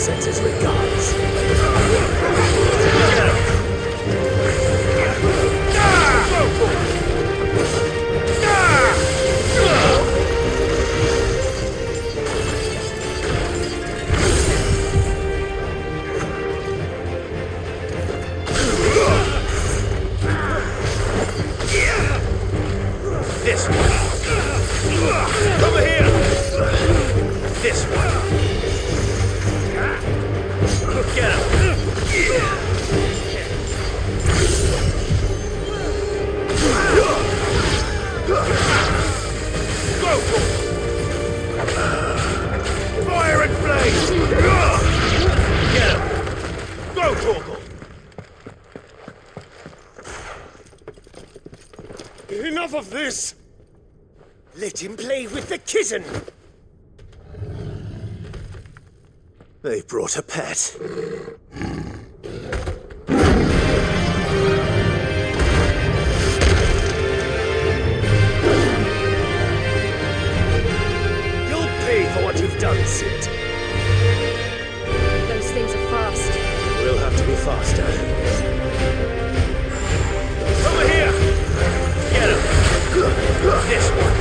sends his regards. This one. Over here. This one. Get him. Go for it. Fire and blaze. Get him. Go, Torgal. Enough of this! Let him play with the kitten! They brought a pet. You'll pay for what you've done, Sid. Those things are fast. We'll have to be faster. Over here. Get him. This one.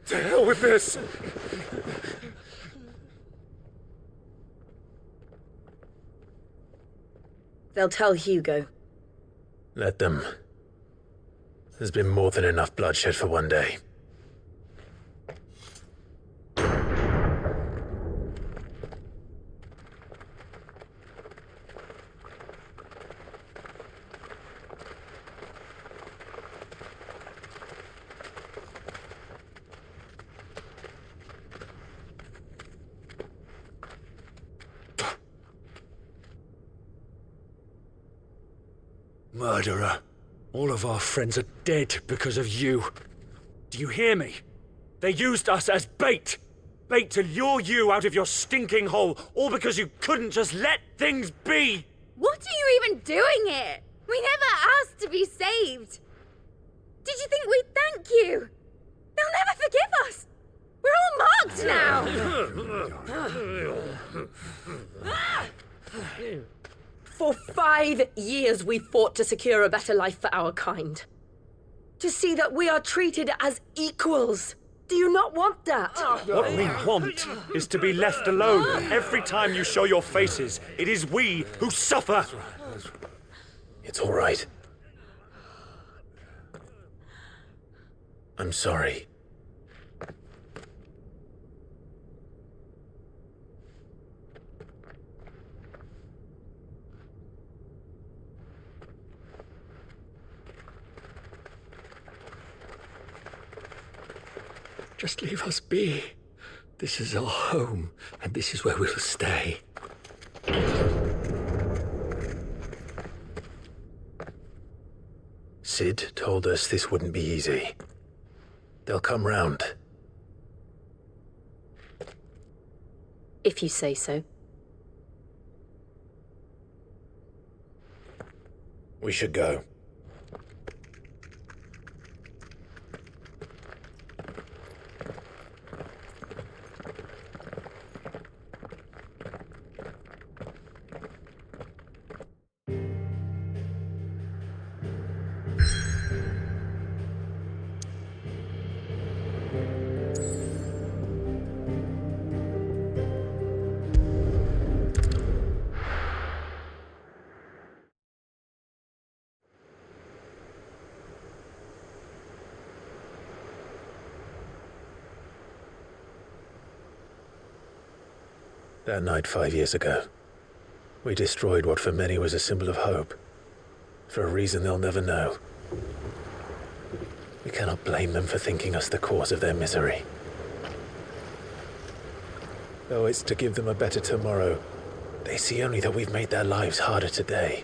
To hell with this! They'll tell Hugo. Let them. There's been more than enough bloodshed for one day. Murderer. All of our friends are dead because of you. Do you hear me? They used us as bait. Bait to lure you out of your stinking hole, all because you couldn't just let things be. What are you even doing here? We never asked to be saved. Did you think we'd thank you? They'll never forgive us. We're all marked now. For 5 years we fought to secure a better life for our kind. To see that we are treated as equals. Do you not want that? What we want is to be left alone. Every time you show your faces, it is we who suffer. It's all right. I'm sorry. Just leave us be. This is our home, and this is where we'll stay. Sid told us this wouldn't be easy. They'll come round. If you say so. We should go. That night 5 years ago, we destroyed what for many was a symbol of hope, for a reason they'll never know. We cannot blame them for thinking us the cause of their misery. Though it's to give them a better tomorrow, they see only that we've made their lives harder today.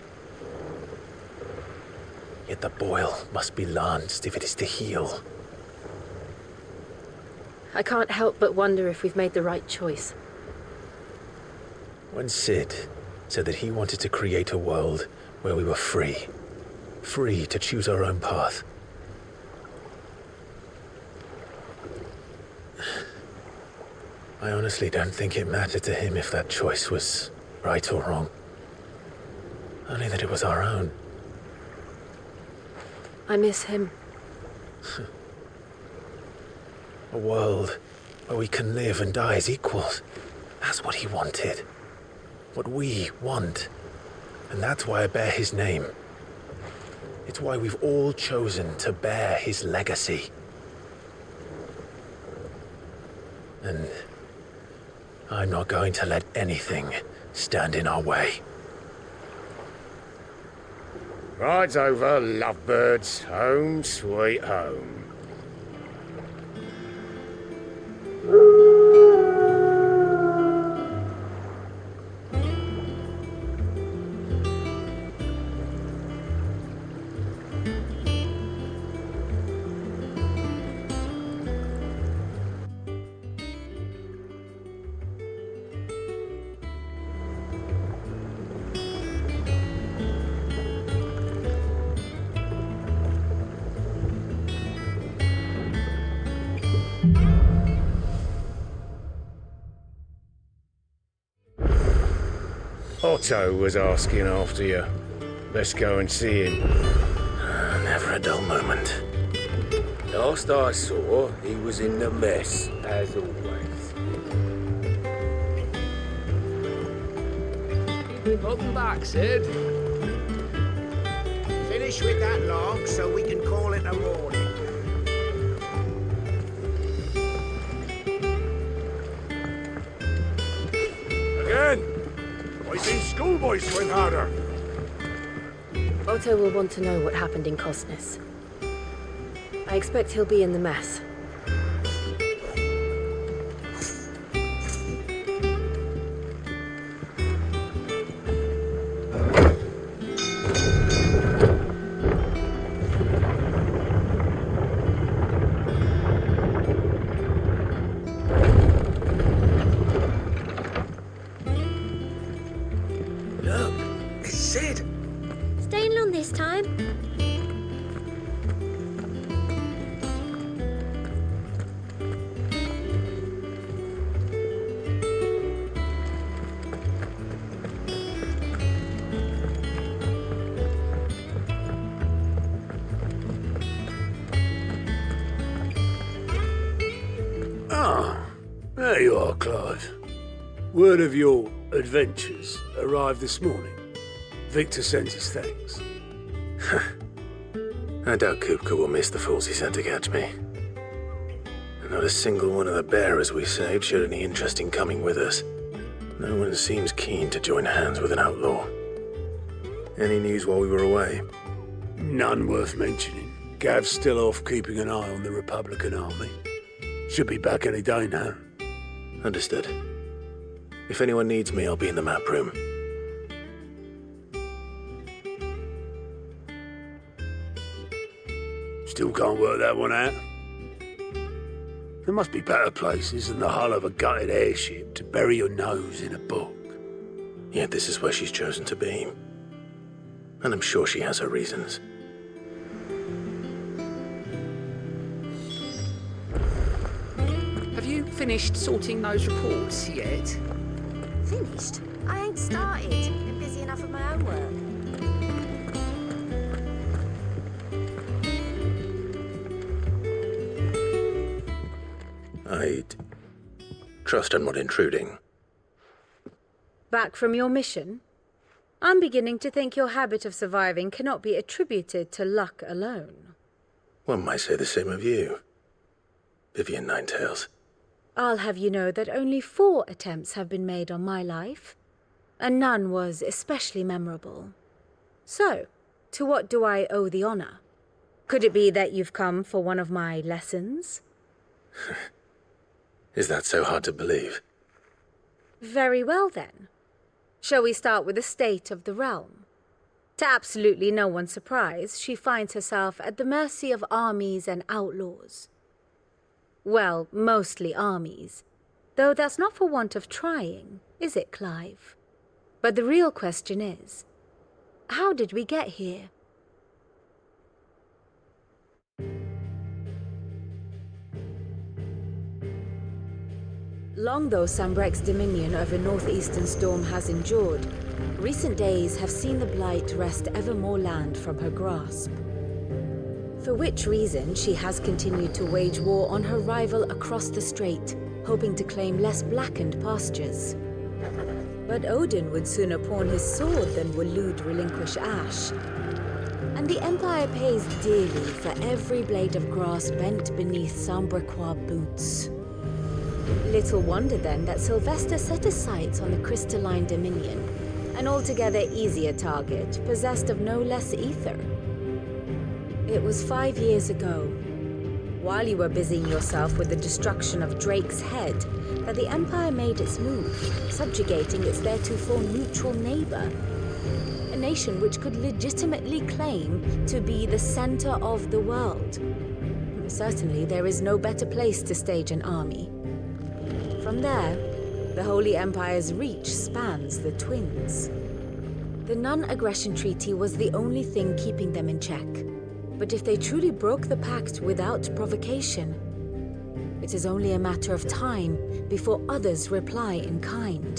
Yet the boil must be lanced if it is to heal. I can't help but wonder if we've made the right choice. When Sid said that he wanted to create a world where we were free to choose our own path, I honestly don't think it mattered to him if that choice was right or wrong. Only that it was our own. I miss him. A world where we can live and die as equals. That's what he wanted. What we want. And that's why I bear his name. It's why we've all chosen to bear his legacy. And I'm not going to let anything stand in our way. Rides over, lovebirds. Home, sweet home. Otto was asking after you. Let's go and see him. Never a dull moment. Last I saw, he was in the mess, as always. Welcome back, Sid. Finish with that log so we can call it a morning. Again? I think schoolboys swing harder. Otto will want to know what happened in Cosnes. I expect he'll be in the mess. Look, it's Sid. Staying long this time? Ah, there you are, Clive. Word of your adventures arrived this morning. Victor sends his thanks. I doubt Kupka will miss the fools he sent to catch me. Not a single one of the bearers we saved showed any interest in coming with us. No one seems keen to join hands with an outlaw. Any news while we were away? None worth mentioning. Gav's still off keeping an eye on the Republican army. Should be back any day now. Understood. If anyone needs me, I'll be in the map room. Still can't work that one out. There must be better places than the hull of a gutted airship to bury your nose in a book. Yet this is where she's chosen to be. And I'm sure she has her reasons. Have you finished sorting those reports yet? Finished? I ain't started. Been busy enough with my own work. I'd trust I'm not intruding. Back from your mission? I'm beginning to think your habit of surviving cannot be attributed to luck alone. One might say the same of you, Vivian Ninetails. I'll have you know that only 4 attempts have been made on my life, and none was especially memorable. So, to what do I owe the honor? Could it be that you've come for one of my lessons? Is that so hard to believe? Very well, then. Shall we start with the state of the realm? To absolutely no one's surprise, she finds herself at the mercy of armies and outlaws. Well, mostly armies. Though that's not for want of trying, is it, Clive? But the real question is, how did we get here? Long though Sambrek's dominion over northeastern Storm has endured, recent days have seen the Blight wrest ever more land from her grasp. For which reason she has continued to wage war on her rival across the strait, hoping to claim less blackened pastures. But Odin would sooner pawn his sword than Waloed relinquish Ash. And the Empire pays dearly for every blade of grass bent beneath Sambrequois boots. Little wonder then that Sylvester set his sights on the crystalline dominion, an altogether easier target, possessed of no less aether. It was 5 years ago, while you were busying yourself with the destruction of Drake's head, that the Empire made its move, subjugating its theretofore neutral neighbor. A nation which could legitimately claim to be the center of the world. Certainly there is no better place to stage an army. From there, the Holy Empire's reach spans the Twins. The non-aggression treaty was the only thing keeping them in check. But if they truly broke the pact without provocation, it is only a matter of time before others reply in kind.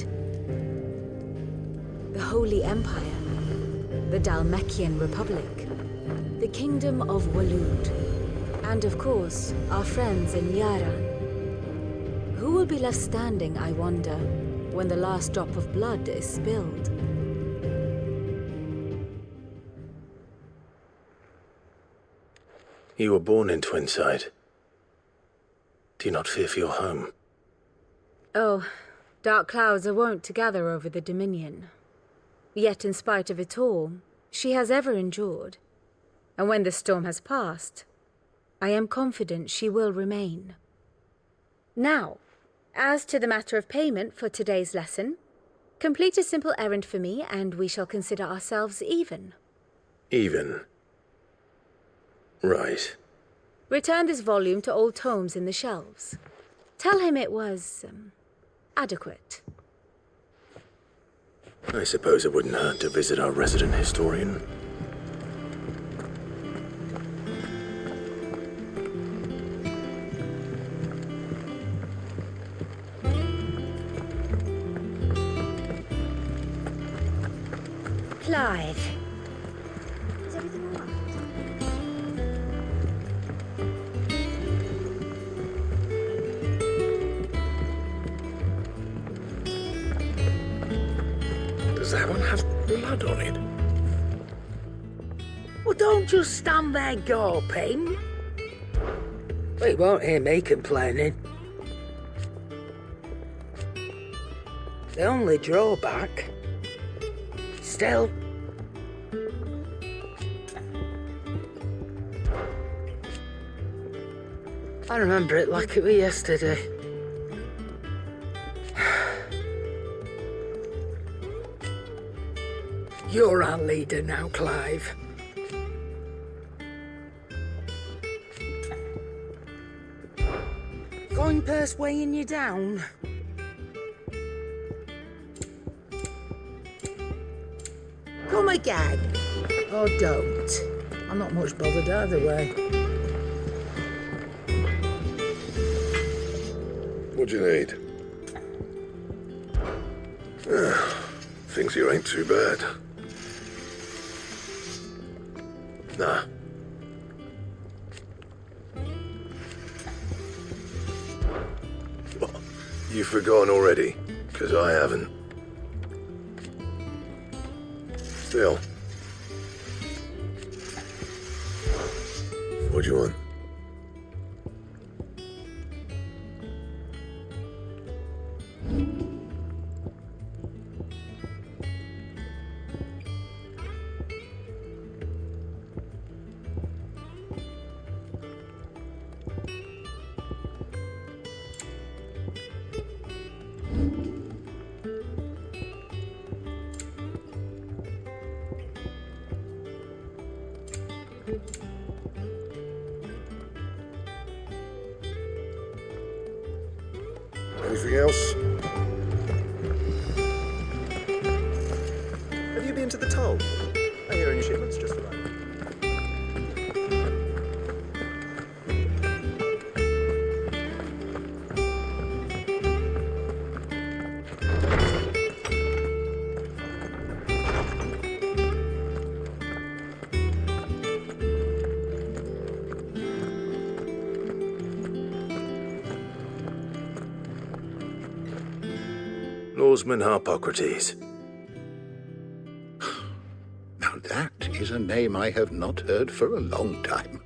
The Holy Empire, the Dhalmekian Republic, the Kingdom of Waloed, and of course, our friends in Yaran. Who will be left standing, I wonder, when the last drop of blood is spilled? You were born in Twinside. Do you not fear for your home? Oh, dark clouds are wont to gather over the Dominion. Yet in spite of it all, she has ever endured. And when the storm has passed, I am confident she will remain. Now, as to the matter of payment for today's lesson, complete a simple errand for me and we shall consider ourselves even. Even? Right. Return this volume to old tomes in the shelves. Tell him it was, adequate. I suppose it wouldn't hurt to visit our resident historian. Clive. Is everything all right? that one have blood on it? Well, don't just stand there gawping. Well, you won't hear me complaining. The only drawback... Still... I remember it like it was yesterday. You're our leader now, Clive. Going purse weighing you down? Come again. Or don't. I'm not much bothered either way. What do you need? Thinks you ain't too bad. Nah. What? You've forgotten already? 'Cause I haven't. Still. What do you want? Anything else? Have you been to the toll? I hear any shipments just arrived. Lawsman Harpocrates. Now that is a name I have not heard for a long time.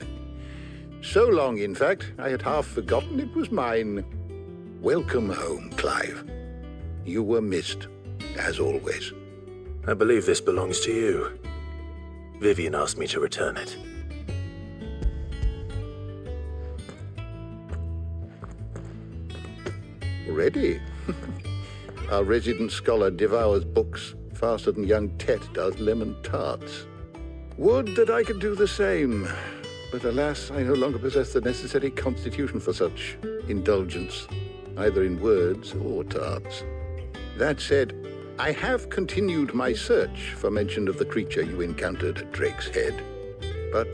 So long, in fact, I had half forgotten it was mine. Welcome home, Clive. You were missed, as always. I believe this belongs to you. Vivian asked me to return it. Already? Our resident scholar devours books faster than young Tet does lemon tarts. Would that I could do the same, but alas, I no longer possess the necessary constitution for such indulgence, either in words or tarts. That said, I have continued my search for mention of the creature you encountered at Drake's Head, but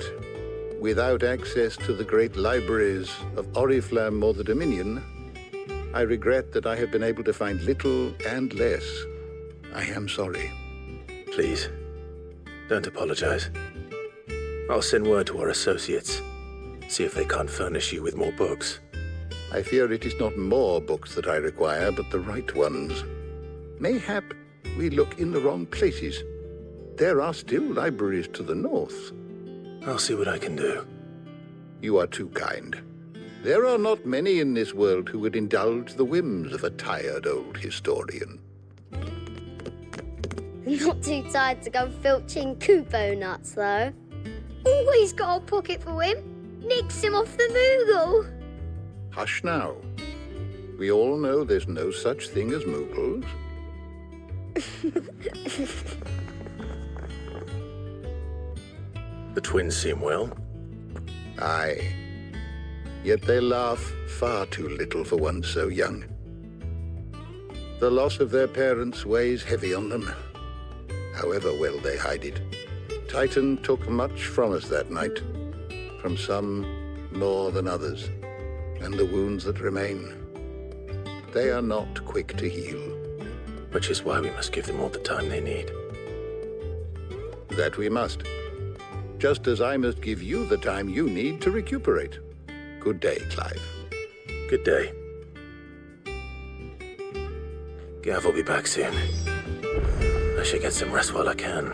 without access to the great libraries of Oriflamme or the Dominion, I regret that I have been able to find little and less. I am sorry. Please, don't apologize. I'll send word to our associates. See if they can't furnish you with more books. I fear it is not more books that I require, but the right ones. Mayhap we look in the wrong places. There are still libraries to the north. I'll see what I can do. You are too kind. There are not many in this world who would indulge the whims of a tired old historian. Not too tired to go filching Kupo nuts, though. Always got a pocket for him. Nicks him off the Moogle. Hush now. We all know there's no such thing as Moogles. The twins seem well. Aye. Yet they laugh far too little for one so young. The loss of their parents weighs heavy on them, however well they hide it. Titan took much from us that night, from some more than others, and the wounds that remain, they are not quick to heal. Which is why we must give them all the time they need. That we must. Just as I must give you the time you need to recuperate. Good day, Clive. Good day. Gav will be back soon. I I should get some rest while I can.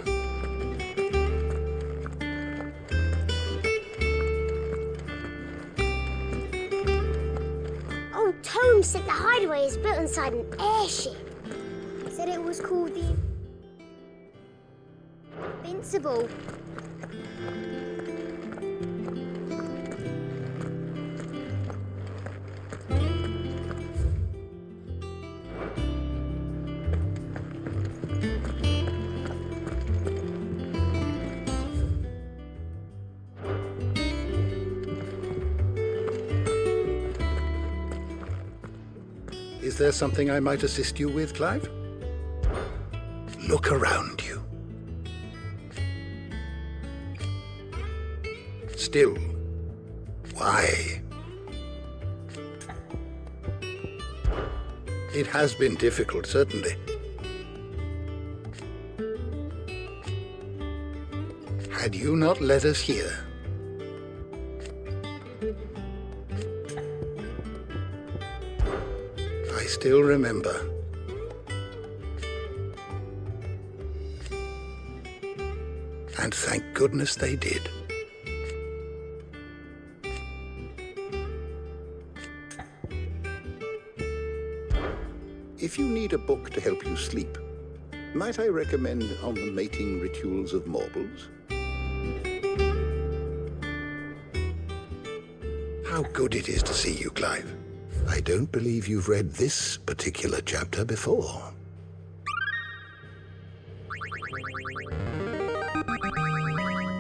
Old Tome said the hideaway is built inside an airship. Said it was called the Invincible. Is there something I might assist you with, Clive? Look around you. Still, why? It has been difficult, certainly. Had you not led us here, I still remember. And thank goodness they did. If you need a book to help you sleep, might I recommend On the Mating Rituals of Mortals? How good it is to see you, Clive. I don't believe you've read this particular chapter before.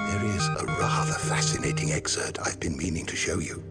There is a rather fascinating excerpt I've been meaning to show you.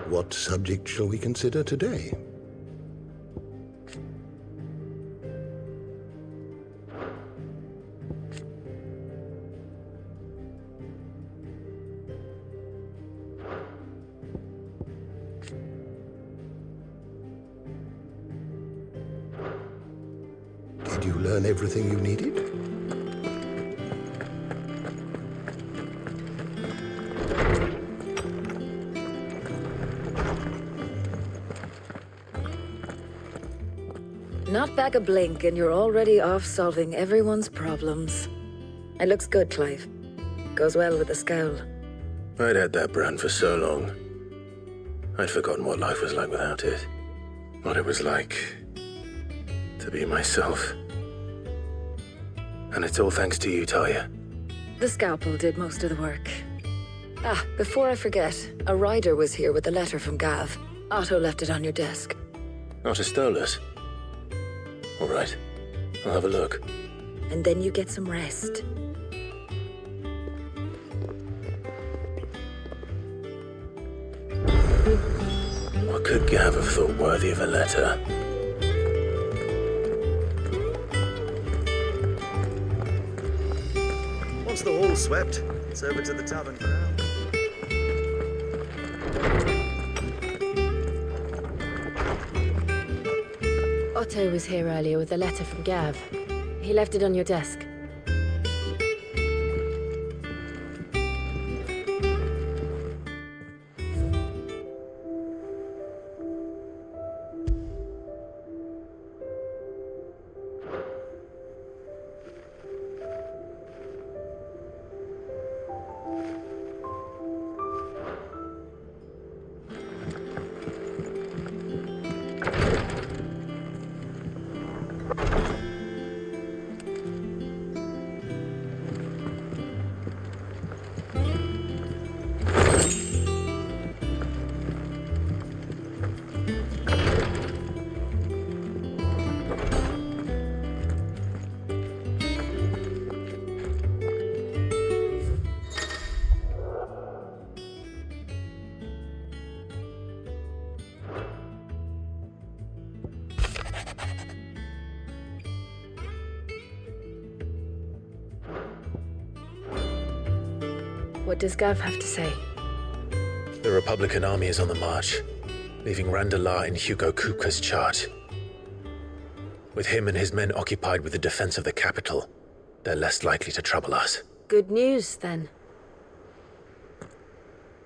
What subject shall we consider today? Did you learn everything you needed? Not back a blink and you're already off solving everyone's problems. It looks good, Clive. Goes well with the scowl. I'd had that brand for so long. I'd forgotten what life was like without it. What it was like to be myself. And it's all thanks to you, Talia. The scalpel did most of the work. Ah, before I forget, a rider was here with a letter from Gav. Otto left it on your desk. Not a stolus. All right, I'll have a look. And then you get some rest. What could Gav have thought worthy of a letter? Once the hall's swept, it's over to the tavern for now. Otto was here earlier with a letter from Gav. He left it on your desk. What does Gav have to say? The Republican army is on the march, leaving Randalar in Hugo Kupka's charge. With him and his men occupied with the defense of the capital, they're less likely to trouble us. Good news, then.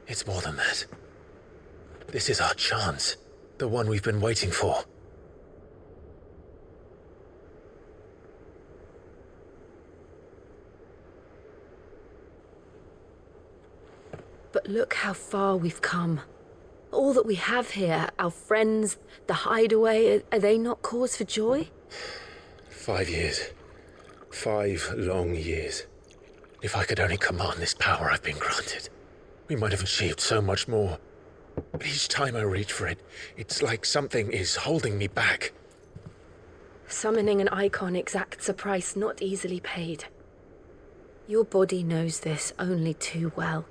It's more than that. This is our chance. The one we've been waiting for. But look how far we've come. All that we have here, our friends, the hideaway, are they not cause for joy? 5 years. 5 long years. If I could only command this power I've been granted, we might have achieved so much more. But each time I reach for it, it's like something is holding me back. Summoning an icon exacts a price not easily paid. Your body knows this only too well.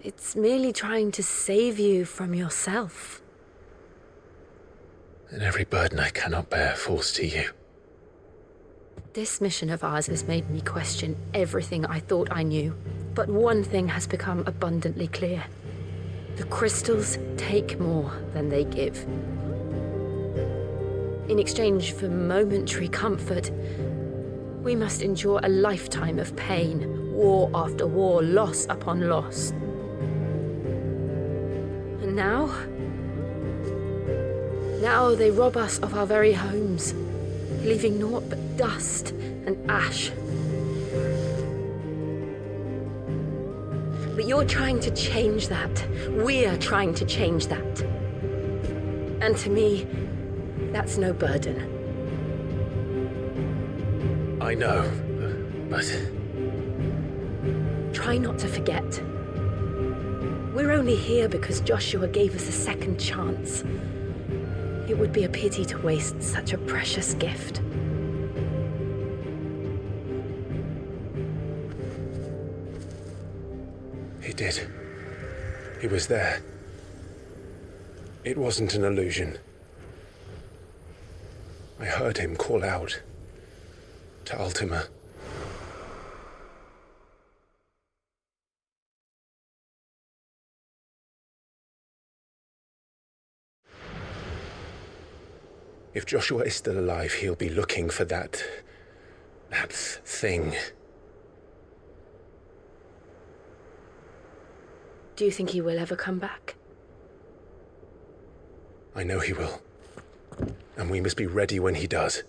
It's merely trying to save you from yourself. And every burden I cannot bear falls to you. This mission of ours has made me question everything I thought I knew. But one thing has become abundantly clear. The crystals take more than they give. In exchange for momentary comfort, we must endure a lifetime of pain, war after war, loss upon loss. And now they rob us of our very homes, leaving naught but dust and ash. But you're trying to change that. We're trying to change that. And to me, that's no burden. I know, but... Try not to forget. We're only here because Joshua gave us a second chance. It would be a pity to waste such a precious gift. He did. He was there. It wasn't an illusion. I heard him call out to Ultima. If Joshua is still alive, he'll be looking for that thing. Do you think he will ever come back? I know he will. And we must be ready when he does.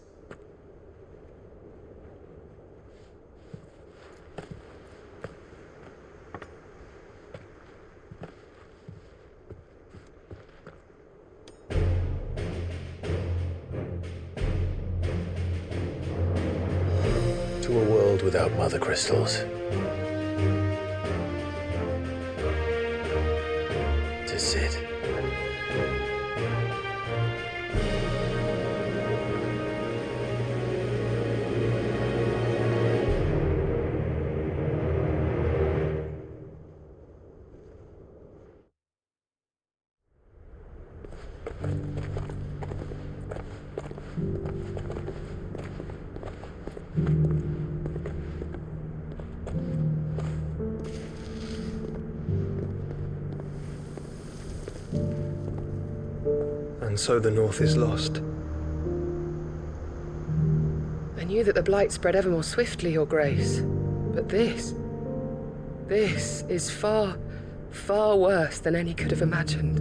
To a world without Mothercrystals. To Sid. And so the North is lost. I knew that the Blight spread ever more swiftly, Your Grace. But this is far, far worse than any could have imagined.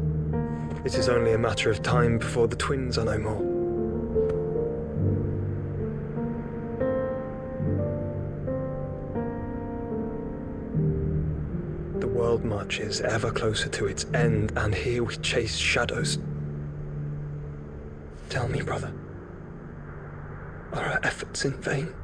It is only a matter of time before the twins are no more. The world marches ever closer to its end, and here we chase shadows. Tell me, brother, are our efforts in vain?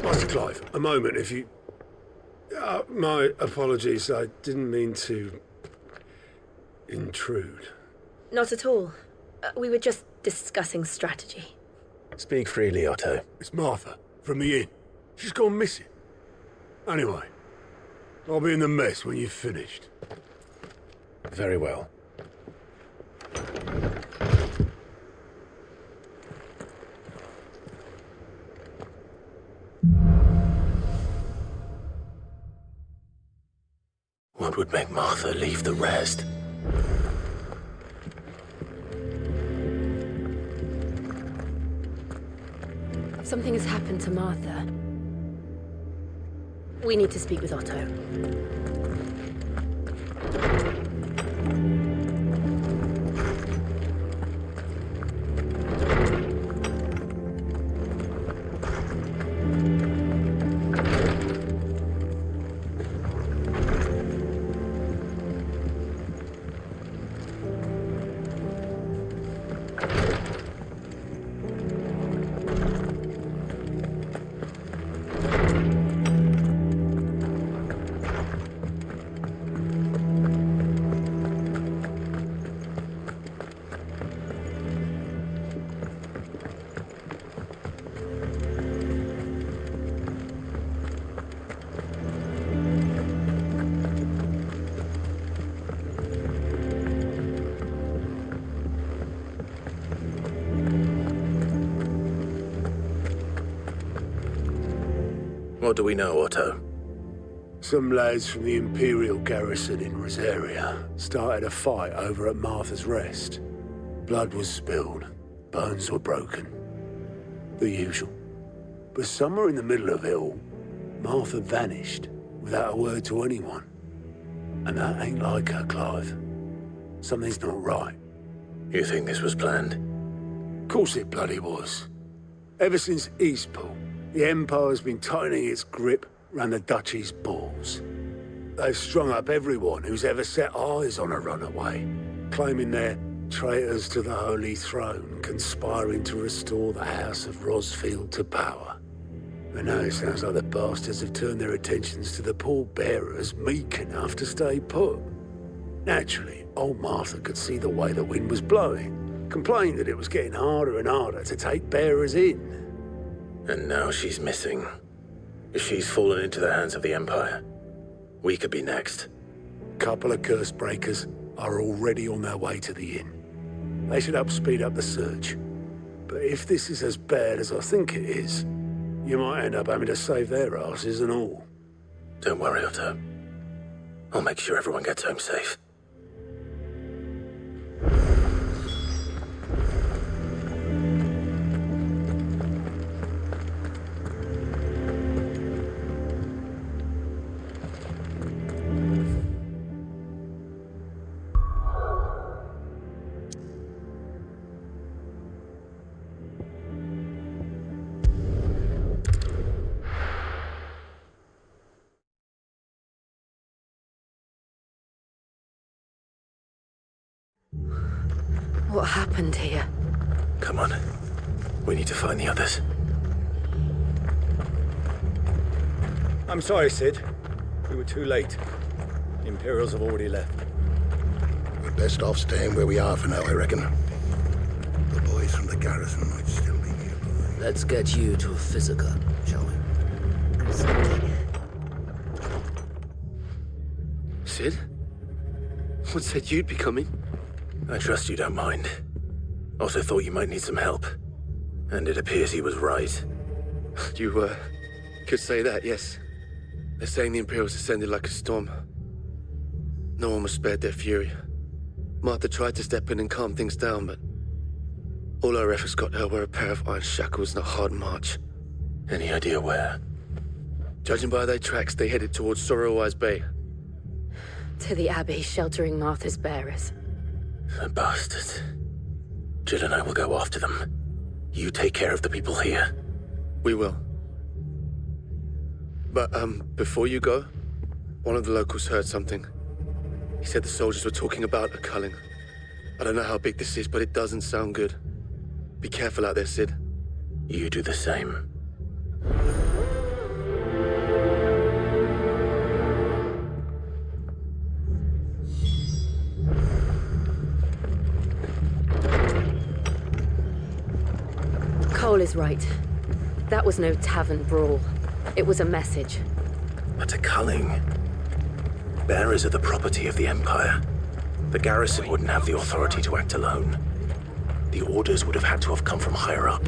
Master Clive, a moment, if you... my apologies, I didn't mean to intrude. Not at all. We were just discussing strategy. Speak freely, Otto. It's Martha, from the inn. She's gone missing. Anyway, I'll be in the mess when you've finished. Very well. What would make Martha leave the rest? Something has happened to Martha. We need to speak with Otto. What do we know, Otto? Some lads from the Imperial garrison in Rosaria started a fight over at Martha's Rest. Blood was spilled, bones were broken. The usual. But somewhere in the middle of it all, Martha vanished without a word to anyone. And that ain't like her, Clive. Something's not right. You think this was planned? Of course it bloody was. Ever since Eastpool, the Empire's been tightening its grip round the Duchy's balls. They've strung up everyone who's ever set eyes on a runaway, claiming they're traitors to the Holy Throne, conspiring to restore the House of Rosfield to power. And now it sounds like the bastards have turned their attentions to the pallbearers meek enough to stay put. Naturally, old Martha could see the way the wind was blowing, complained that it was getting harder and harder to take bearers in. And now she's missing. She's fallen into the hands of the Empire. We could be next. Couple of curse breakers are already on their way to the inn. They should help speed up the search. But if this is as bad as I think it is, you might end up having to save their asses and all. Don't worry, Otto. I'll make sure everyone gets home safe. What happened here? Come on. We need to find the others. I'm sorry, Sid. We were too late. The Imperials have already left. We're best off staying where we are for now, I reckon. The boys from the garrison might still be nearby. Let's get you to a physical, shall we? I'm sorry. Sid? What said you'd be coming? I trust you don't mind. Also thought you might need some help. And it appears he was right. You, could say that, yes. They're saying the Imperials descended like a storm. No one was spared their fury. Martha tried to step in and calm things down, but all our efforts got her were a pair of iron shackles and a hard march. Any idea where? Judging by their tracks, they headed towards Sorrowwise Bay. To the Abbey, sheltering Martha's bearers. The bastards. Jill and I will go after them. You take care of the people here. We will. But, before you go, one of the locals heard something. He said the soldiers were talking about a culling. I don't know how big this is, but it doesn't sound good. Be careful out there, Sid. You do the same. Cole is right. That was no tavern brawl. It was a message. But a culling? bearers are the property of the Empire. The garrison wouldn't have the authority to act alone. The orders would have had to have come from higher up.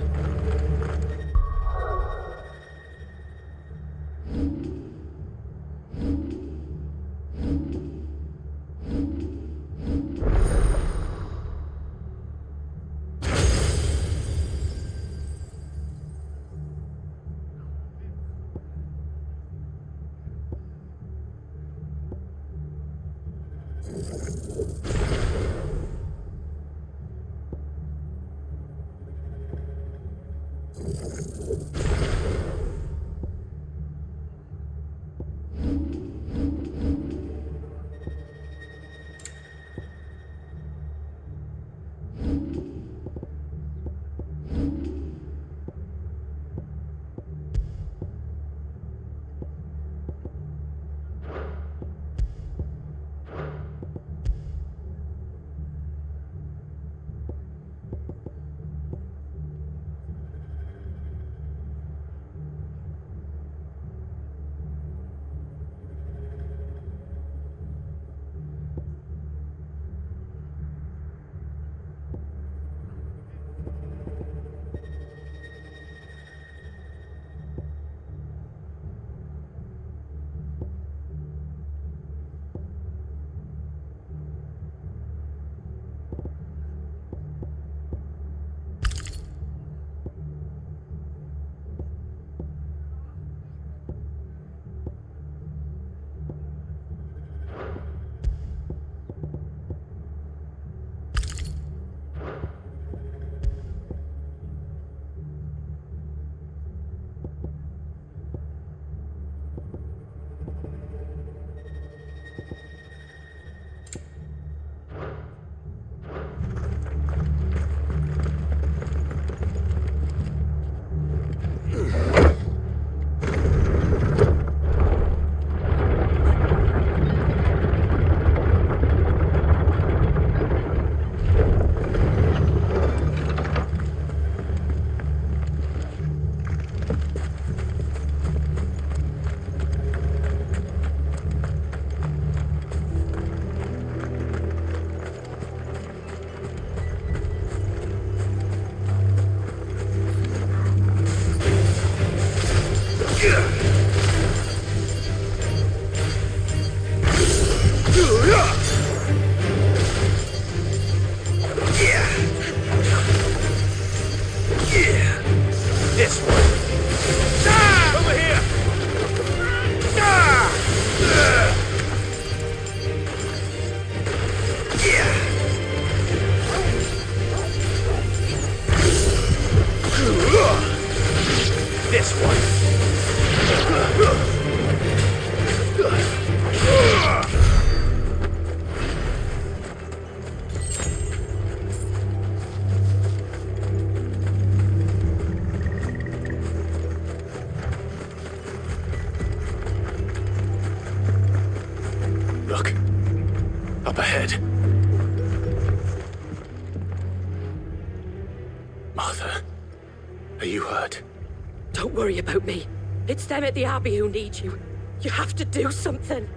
About me. It's them at the Abbey who need you. You have to do something.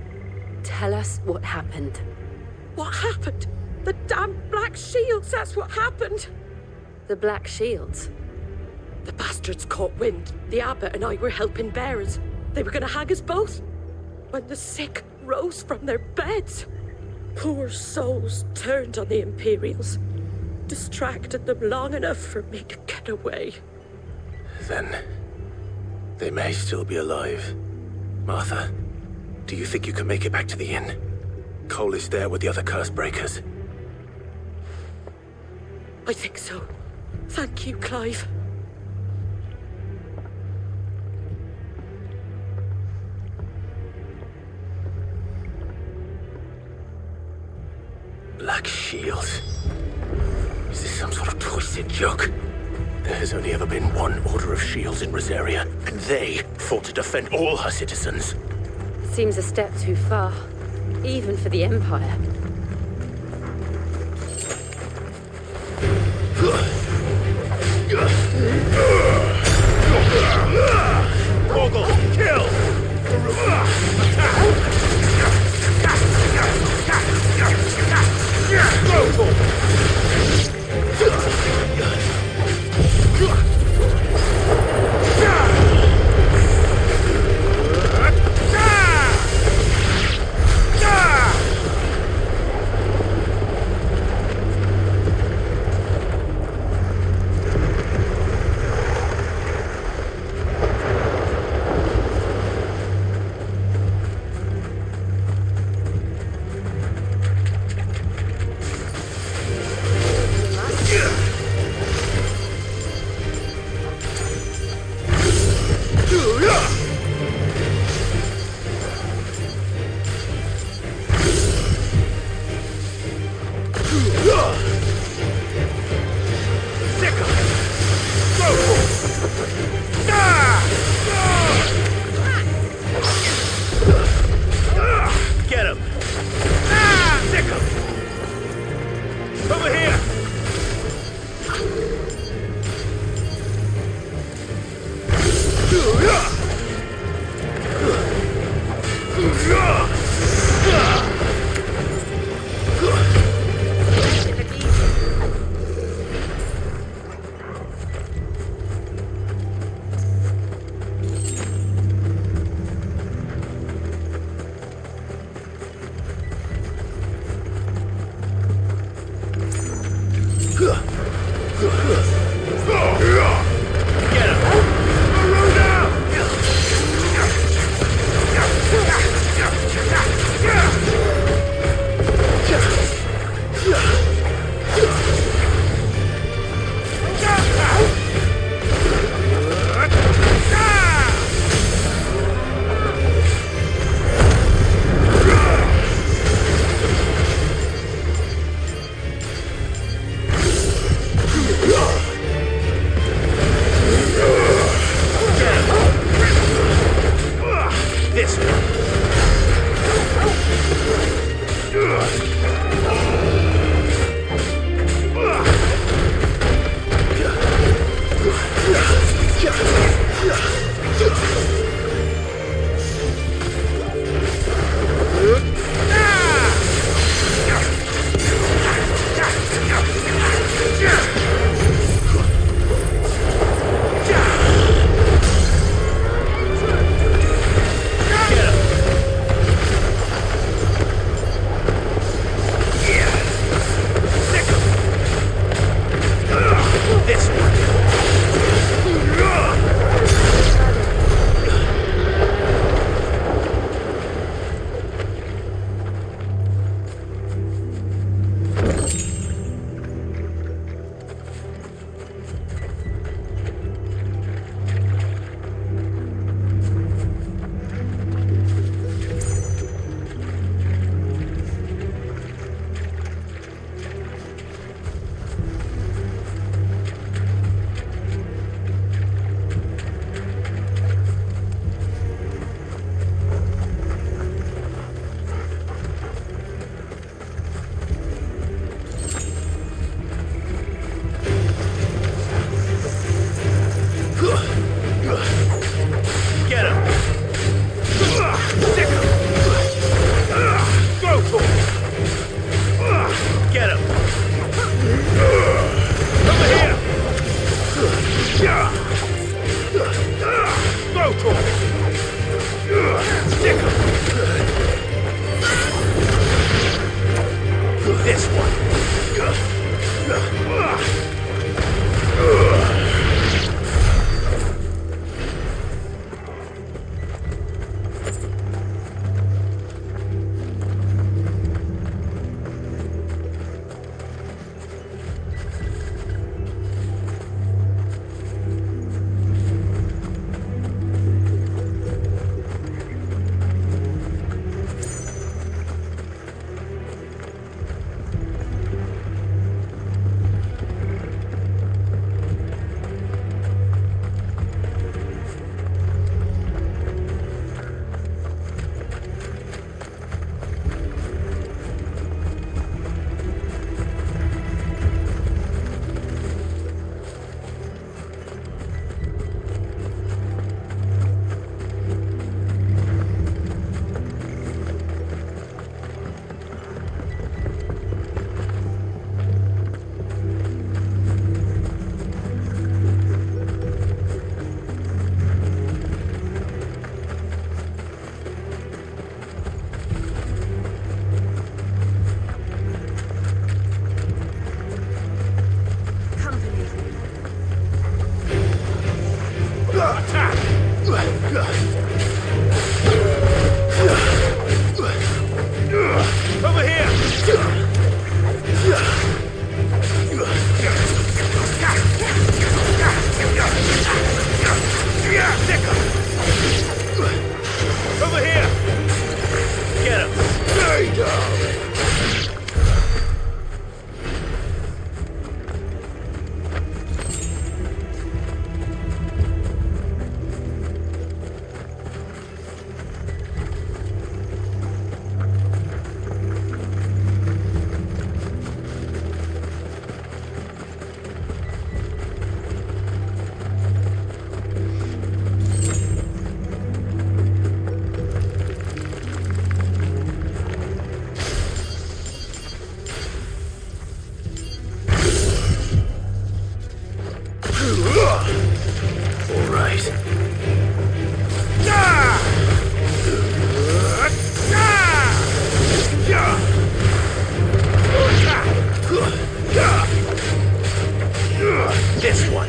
Tell us what happened. What happened? The damn Black Shields, that's what happened. The Black Shields? The bastards caught wind. The abbot and I were helping bearers. They were gonna hang us both. When the sick rose from their beds, poor souls turned on the Imperials. Distracted them long enough for me to get away. Then they may still be alive. Martha, do you think you can make it back to the inn? Cole is there with the other curse breakers. I think so. Thank you, Clive. Black Shields. Is this some sort of twisted joke? There has only ever been one Order of Shields in Rosaria, and they fought to defend all her citizens. Seems a step too far, even for the Empire. Morgul, kill! Attack! Get him! Sick him! Over here! Yeah, Nick! Over here! Get him! Stay down! This one.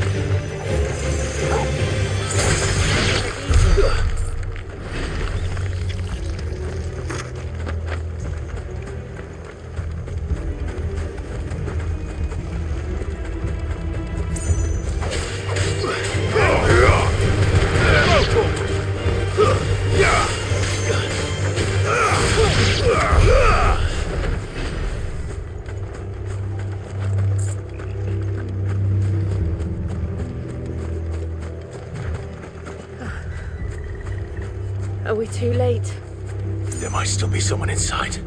Are we too late? There might still be someone inside.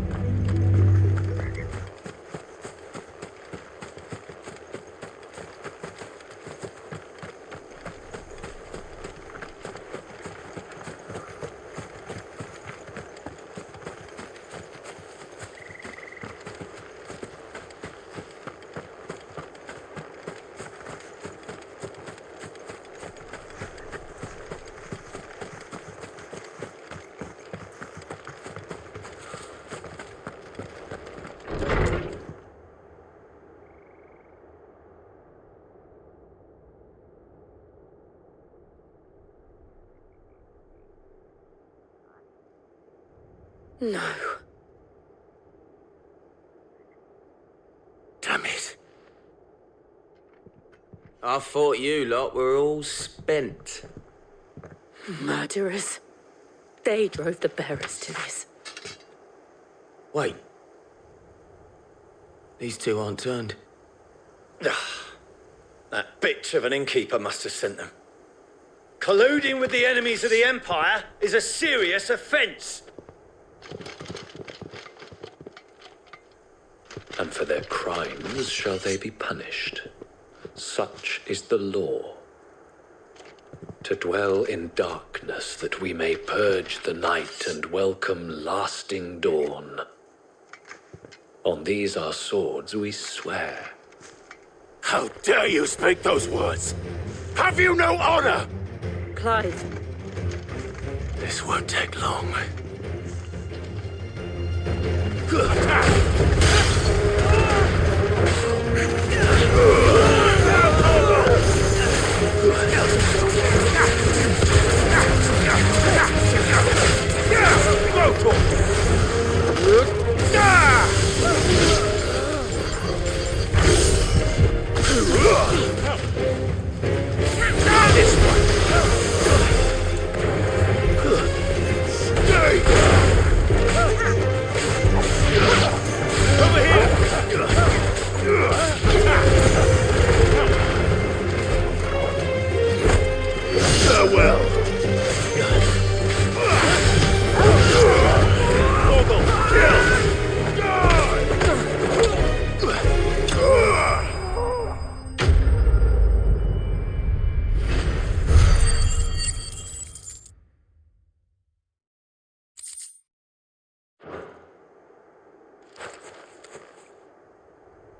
No. Damn it. I thought you lot were all spent. Murderers. They drove the bearers to this. Wait. These two aren't turned. That bitch of an innkeeper must have sent them. Colluding with the enemies of the Empire is a serious offence. And for their crimes shall they be punished. Such is the law. To dwell in darkness that we may purge the night and welcome lasting dawn. On these our swords we swear. How dare you speak those words? Have you no honor? Clive. This won't take long.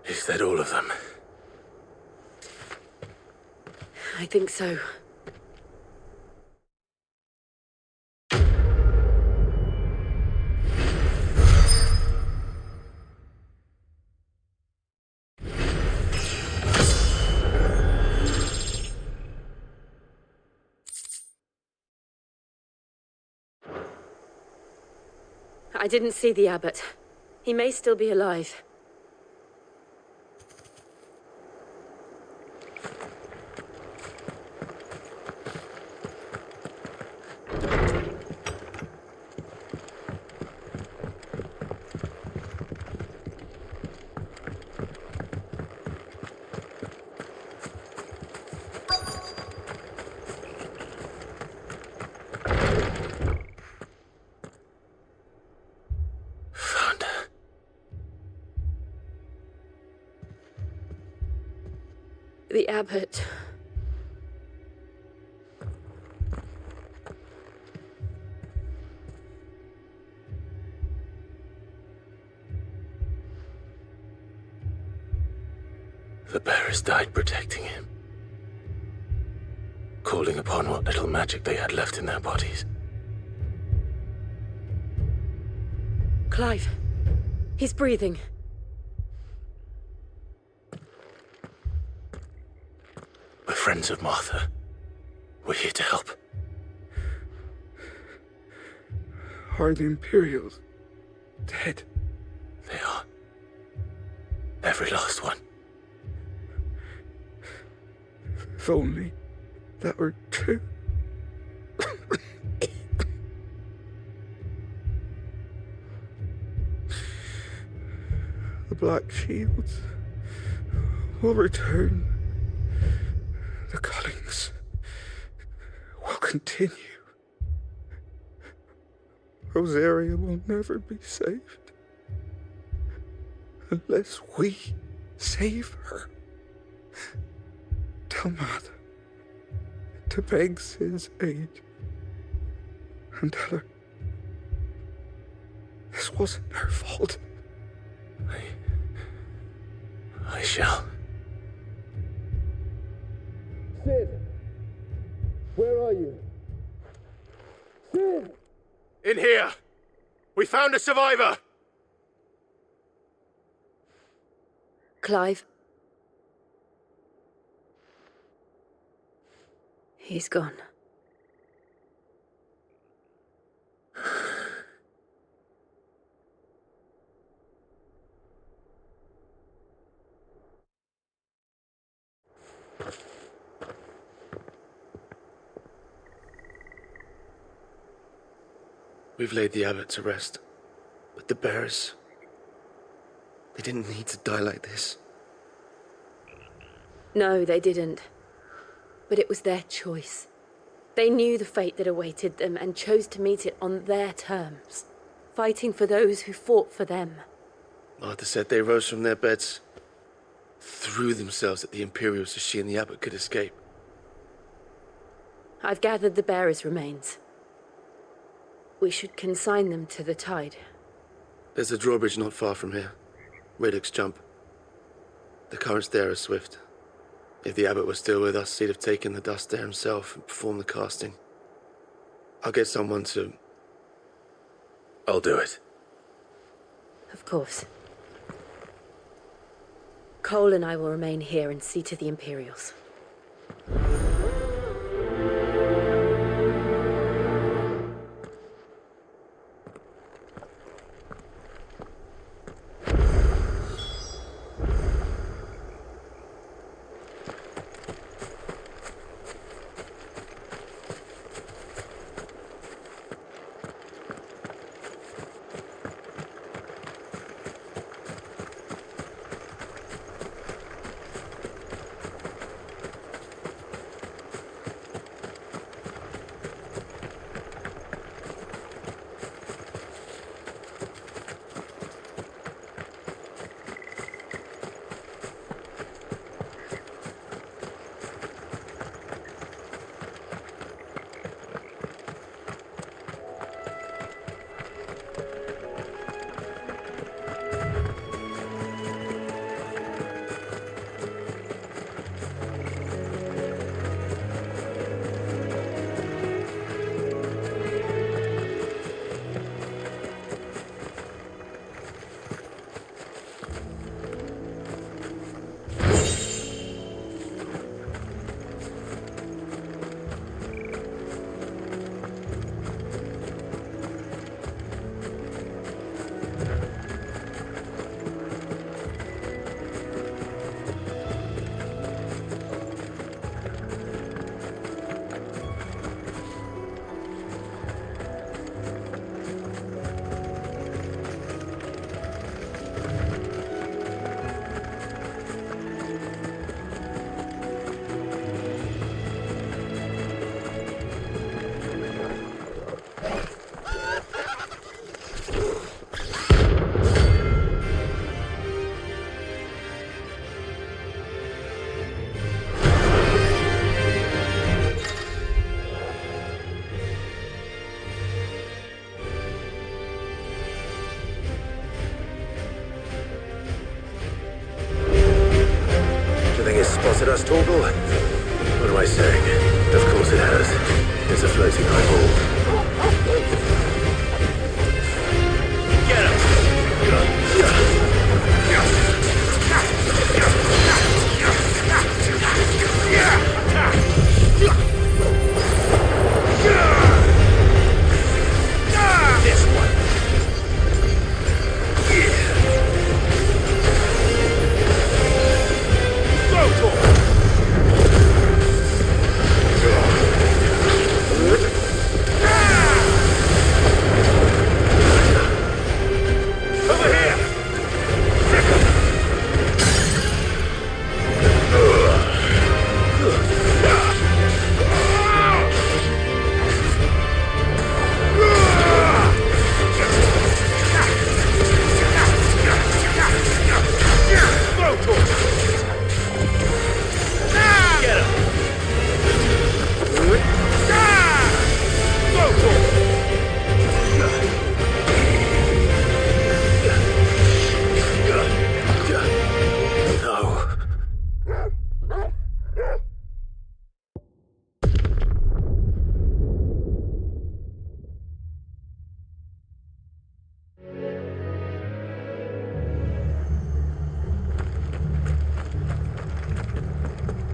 Is that all of them? I think so. I didn't see the abbot. He may still be alive. The abbot. The bearers died protecting him, calling upon what little magic they had left in their bodies. Clive. He's breathing. We're friends of Martha. We're here to help. Are the Imperials dead? They are. Every last one. If only that were true. The Black Shields will return. The cullings will continue. Rosaria will never be saved unless we save her. Tell Mother to beg Sid's aid and tell her this wasn't her fault. I shall. Sid! Where are you? Sid! In here! We found a survivor! Clive. He's gone. We've laid the abbot to rest, but the bearers, they didn't need to die like this. No, they didn't. But it was their choice. They knew the fate that awaited them and chose to meet it on their terms, fighting for those who fought for them. Martha said they rose from their beds, threw themselves at the Imperials so she and the abbot could escape. I've gathered the bearers' remains. We should consign them to the tide. There's a drawbridge not far from here. Radix Jump. The currents there are swift. If the abbot was still with us, he'd have taken the dust there himself and performed the casting. I'll get someone to... I'll do it. Of course. Cole and I will remain here and see to the Imperials. at us, Torgal? What am I saying? Of course it has. It's a floating eyeball. Get him! This one.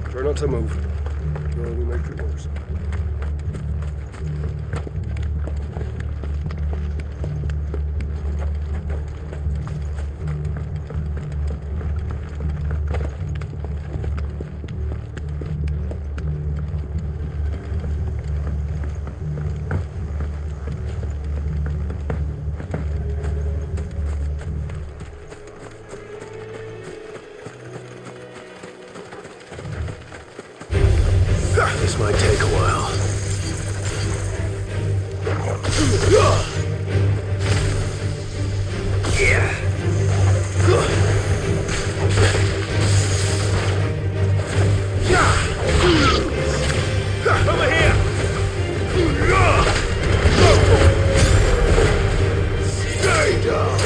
Try not to move. You'll only make it worse. This might take a while. Over here! Stay down!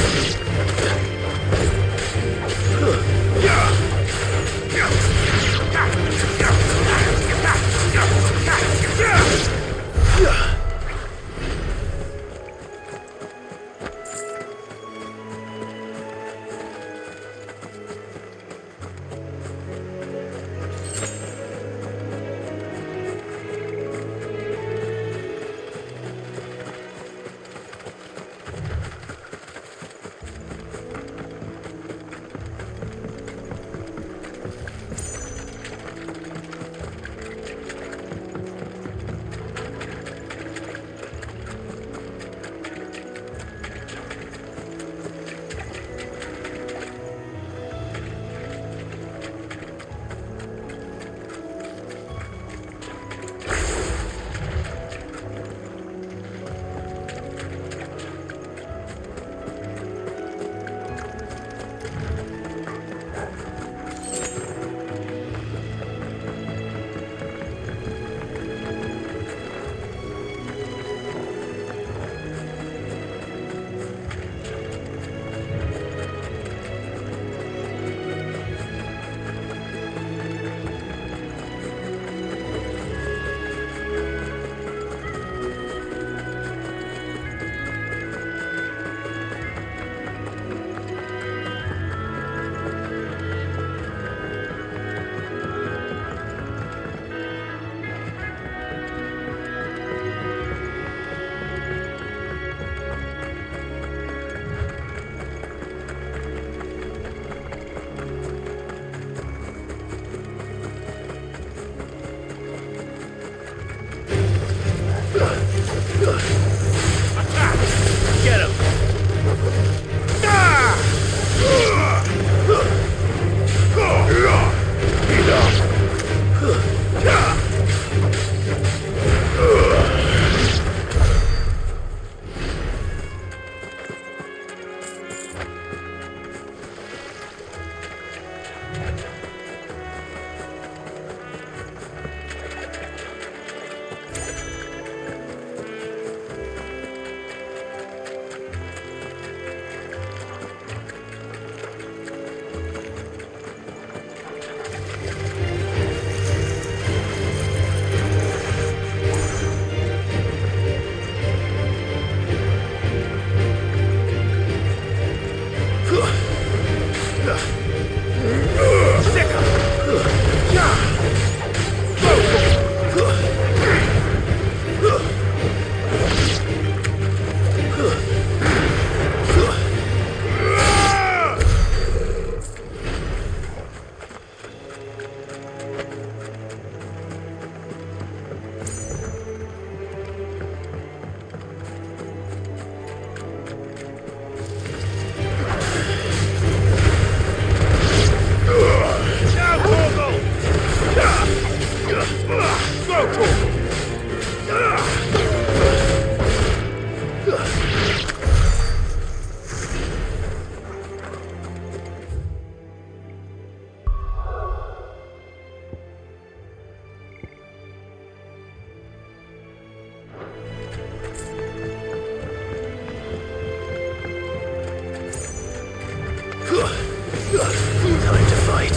Time to fight.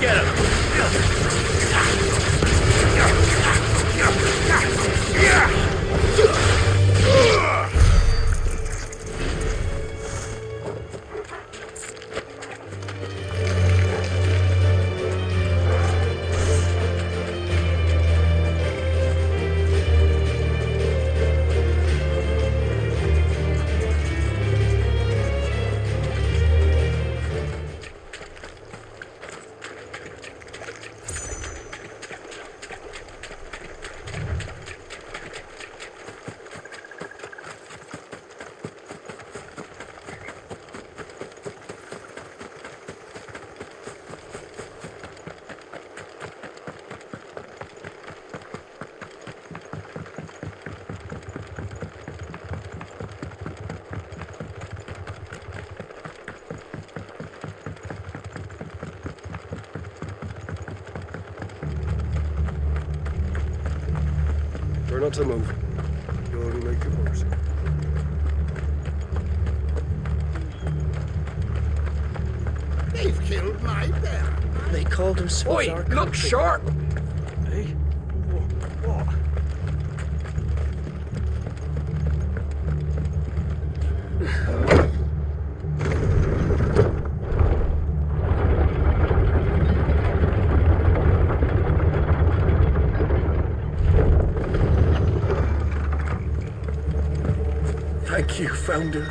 Get him! Try not to move. You'll only make it worse. They've killed my bear. They called themselves our country. Look sharp! Hey? What? Thank you, Founder.